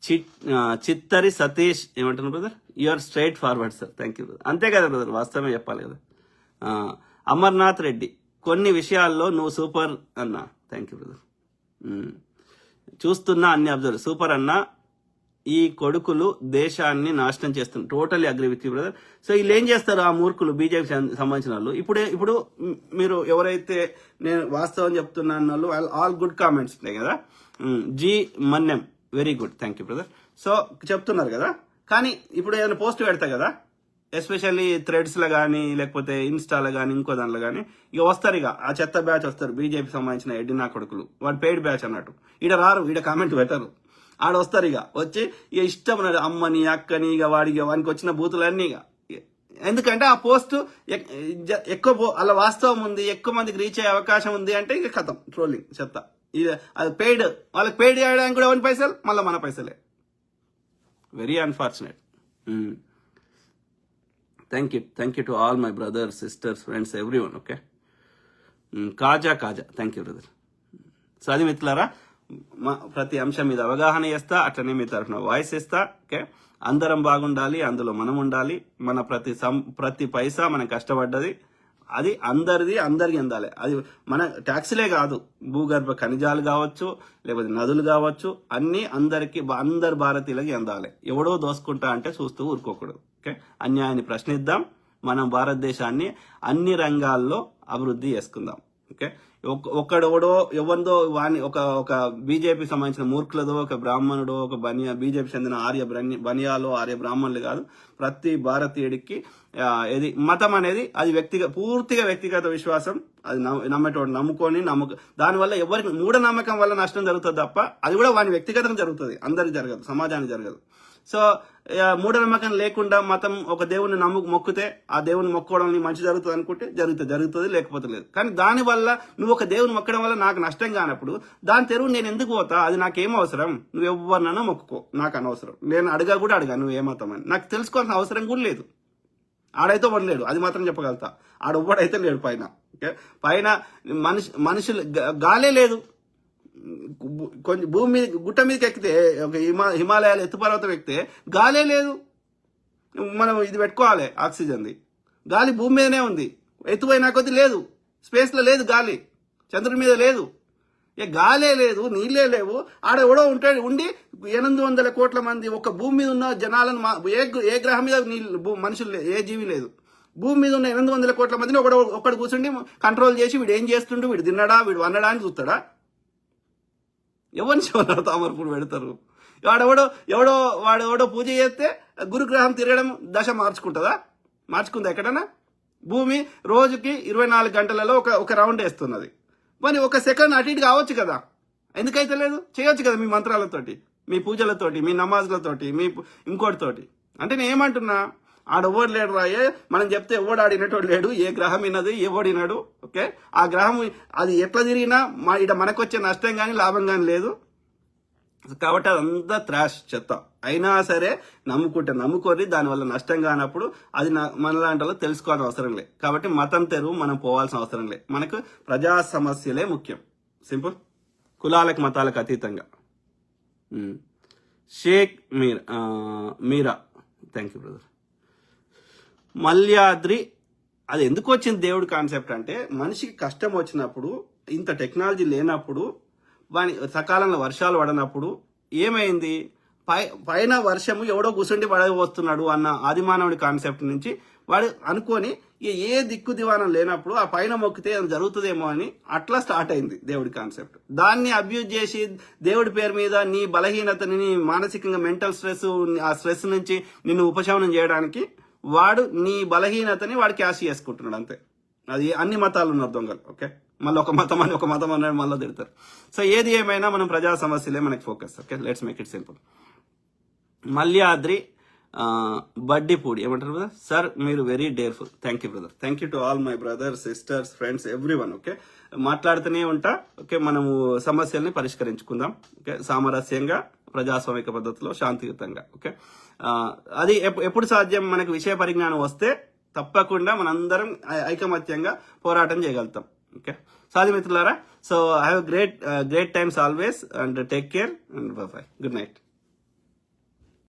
చిత్తరి సతీష్ ఏమంటున్నారు brother? You're straightforward sir. Thank you brother. అంతే కదా బ్రదర్, వాస్తవమే చెప్పాలి కదా. అమర్నాథ్ రెడ్డి, కొన్ని విషయాల్లో నువ్వు సూపర్ అన్నా. Thank you brother. చూస్తున్నా అన్ని అబ్జర్వ్. సూపర్ అన్నా. ఈ కొడుకులు దేశాన్ని నాశనం చేస్తున్నారు. Totally agree with you brother. So వీళ్ళు ఏం చేస్తారు ఆ మూర్ఖులు, బీజేపీ సంబంధించిన వాళ్ళు? ఇప్పుడు మీరు ఎవరైతే నేను వాస్తవం చెప్తున్నాను వాళ్ళు ఆల్ గుడ్ కామెంట్స్ ఉన్నాయి కదా. G Manyam, very good, thank you brother. So చెప్తున్నారు కదా, కానీ ఇప్పుడు ఏదైనా పోస్ట్ పెడతా కదా, ఎస్పెషల్లీ థ్రెడ్స్లో కానీ లేకపోతే ఇన్స్టాలో కానీ ఇంకో దాంట్లో కానీ ఇక వస్తారు, ఇక ఆ చెత్త బ్యాచ్ వస్తారు, బీజేపీ సంబంధించిన ఎడ్డినా కొడుకులు, వాడు పెయిడ్ బ్యాచ్ అన్నట్టు. ఈడ రారు, ఈడ కామెంట్ పెట్టరు, ఆడ వస్తారు. ఇక వచ్చి ఇక ఇష్టం అమ్మని అక్కని ఇక వానికి వచ్చిన బూతులన్నీ ఇక. ఎందుకంటే ఆ పోస్ట్ ఎక్కువ అలా వాస్తవం ఉంది, ఎక్కువ మందికి రీచ్ అయ్యే అవకాశం ఉంది అంటే ఇక కథం, ట్రోలింగ్ చెత్త. ఇది అది పెయిడ్, వాళ్ళకి పెయిడ్ చేయడానికి కూడా ఎవరి పైసలు, మళ్ళీ మన పైసలే. Very unfortunate. Thank you to all my brothers, sisters, friends, every one. Okay, Kaja thank you brother. So అది మిత్రులారా, ప్రతి అంశం మీద అవగాహన చేస్తా, అట్లనే మీ తరఫున వాయిస్ ఇస్తా. ఓకే, అందరం బాగుండాలి, అందులో మనం ఉండాలి. మన ప్రతి పైసా మనం కష్టపడ్డది, అది అందరికి అందాలి. అది మన ట్యాక్సులే కాదు, భూగర్భ ఖనిజాలు కావచ్చు, లేకపోతే నదులు కావచ్చు, అన్ని అందరి భారతీయులకి అందాలి. ఎవడో దోసుకుంటా అంటే చూస్తూ ఊరుకోకూడదు. ఓకే, అన్యాయాన్ని ప్రశ్నిద్దాం, మనం భారతదేశాన్ని అన్ని రంగాల్లో అభివృద్ధి చేసుకుందాం. ఓకే, ఒక్కడెవడో ఎవరిదో వాణి ఒక బీజేపీ సంబంధించిన మూర్ఖులదో, ఒక బ్రాహ్మణుడో, ఒక బీజేపీ చెందిన ఆర్య బ్రాహ్మణులు కాదు, ప్రతి భారతీయుడికి ఇది మతం అనేది అది పూర్తిగా వ్యక్తిగత విశ్వాసం. అది నమ్మేటోడు నమ్ముకొని దానివల్ల ఎవరికి మూఢనమ్మకం వల్ల నష్టం జరుగుతుంది తప్ప అది కూడా వాని వ్యక్తిగతంగా జరుగుతుంది, అందరికి జరగదు, సమాజానికి జరగదు. సో మూఢనమ్మకం లేకుండా మతం ఒక దేవుని మొక్కితే ఆ దేవుని మొక్కోవడం మంచి జరుగుతుంది అనుకుంటే జరుగుతుంది, లేకపోతే లేదు. కానీ దానివల్ల నువ్వు ఒక దేవుని మొక్కడం వల్ల నాకు నష్టం కానప్పుడు దాని తెరువు నేను ఎందుకు పోతా? అది నాకేం అవసరం? నువ్వు ఎవరినైనా మొక్కుకో, నాకు అనవసరం. నేను అడగా నువ్వు ఏమవుతావు అని నాకు తెలుసుకోవాల్సిన అవసరం కూడా లేదు. ఆడైతే వడలేడు, అది మాత్రం చెప్పగలుగుతా. ఆడొవ్వడైతే లేడు పైన. ఓకే, పైన మనుషులు గాలే లేదు. కొంచెం భూమి మీద గుట్ట మీదకి ఎక్కితే, ఒక హిమాలయాలు ఎత్తుపర్వతం ఎక్కితే గాలే లేదు. మనం ఇది పెట్టుకోవాలి, ఆక్సిజన్ది. గాలి భూమి మీదనే ఉంది, ఎత్తుపోయినా కొద్ది లేదు, స్పేస్లో లేదు గాలి, చంద్రుడి మీద లేదు. గాలే లేదు, నీళ్ళే లేవు. ఆడ ఎవడో ఉండి 800 కోట్ల మంది ఒక భూమి మీద ఉన్న జనాలను ఏ గ్రహం మీద మనుషులు ఏ జీవి లేదు. భూమి మీద ఉన్న 800 కోట్ల మందిని ఒకడు కూర్చుండి కంట్రోల్ చేసి వీడు ఏం చేస్తుండు, వీడు తిన్నడా, వీడు వన్నడా అని చూస్తాడా? ఎవరిని చెవున్నారు తామరపుడు పెడతారు. వాడెవడో పూజ చేస్తే గురుగ్రహం తిరగడం దశ మార్చుకుందా ఎక్కడన్నా? భూమి రోజుకి 24 గంటలలో ఒక రౌండ్ వేస్తున్నది. మరి ఒక సెకండ్ అటు ఇటు కావచ్చు కదా, ఎందుకైతే లేదు? చేయొచ్చు కదా మీ మంత్రాలతోటి, మీ పూజలతోటి, మీ నమాజులతోటి, మీ ఇంకోటితోటి. అంటే నేను ఏమంటున్నా, ఆడెవ్వడు లేడు రాయే, మనం చెప్తే ఎవడు ఆడినటోడు లేడు. ఏ గ్రహం వినదు, ఎవడినాడు. ఓకే, ఆ గ్రహం అది ఎట్లా తిరిగినా మనకొచ్చే నష్టం కానీ లాభం కానీ లేదు. కాబట్టి అదంతా త్రాష్ చెత్త. అయినా సరే నమ్ముకొని దానివల్ల నష్టం కానప్పుడు అది మనలాంటి వాళ్ళు తెలుసుకోవాల్సిన అవసరం లేదు. కాబట్టి మతం తెరువు మనం పోవాల్సిన అవసరం లేదు. మనకు ప్రజా సమస్యలే ముఖ్యం. సింపుల్, కులాలకు మతాలకు అతీతంగా. షేక్ మీరా, థ్యాంక్ యూ బ్రదర్. మల్యాద్రి, అది ఎందుకు వచ్చింది దేవుడి కాన్సెప్ట్ అంటే, మనిషికి కష్టం వచ్చినప్పుడు, ఇంత టెక్నాలజీ లేనప్పుడు, వాని సకాలంలో వర్షాలు పడనప్పుడు ఏమైంది, పైన వర్షము ఎవడో కూర్చుండి పడవస్తున్నాడు అన్న ఆదిమానవుడి కాన్సెప్ట్ నుంచి వాడు అనుకొని ఏ దిక్కు దివానం లేనప్పుడు ఆ పైన మొక్కితే జరుగుతుందేమో అని అట్లా స్టార్ట్ అయింది దేవుడి కాన్సెప్ట్. దాన్ని అబ్యూజ్ చేసి దేవుడి పేరు మీద నీ బలహీనతని, నీ మానసికంగా మెంటల్ స్ట్రెస్, ఆ స్ట్రెస్ నుంచి నిన్ను ఉపశమనం చేయడానికి వాడు నీ బలహీనతని వాడు క్యాష్ చేసుకుంటున్నాడు అంతే. అది అన్ని మతాలు ఉన్నారు దొంగలు. ఓకే, మళ్ళీ ఒక మతం అనేది మళ్ళీ తిడతారు. సో ఏది ఏమైనా మనం ప్రజా సమస్యలే మనకి focus. Okay, let's make it simple. Malyadri Baddipudi ఏమంటారు బ్రదర్? సార్ మీరు very dareful. Thank you brother. Thank you to all my brothers, sisters, friends, every one. Okay, మాట్లాడుతూనే ఉంటా. ఓకే, మనము సమస్యల్ని పరిష్కరించుకుందాం. ఓకే, సామరస్యంగా, ప్రజాస్వామిక పద్ధతిలో, శాంతియుతంగా. ఓకే, అది ఎప్పుడు సాధ్యం? మనకు విషయ పరిజ్ఞానం వస్తే తప్పకుండా మనందరం ఐకమత్యంగా పోరాటం చేయగలుగుతాం. ఓకే, సాధి మిత్రులారా. So have great times always and take care and by. Good night.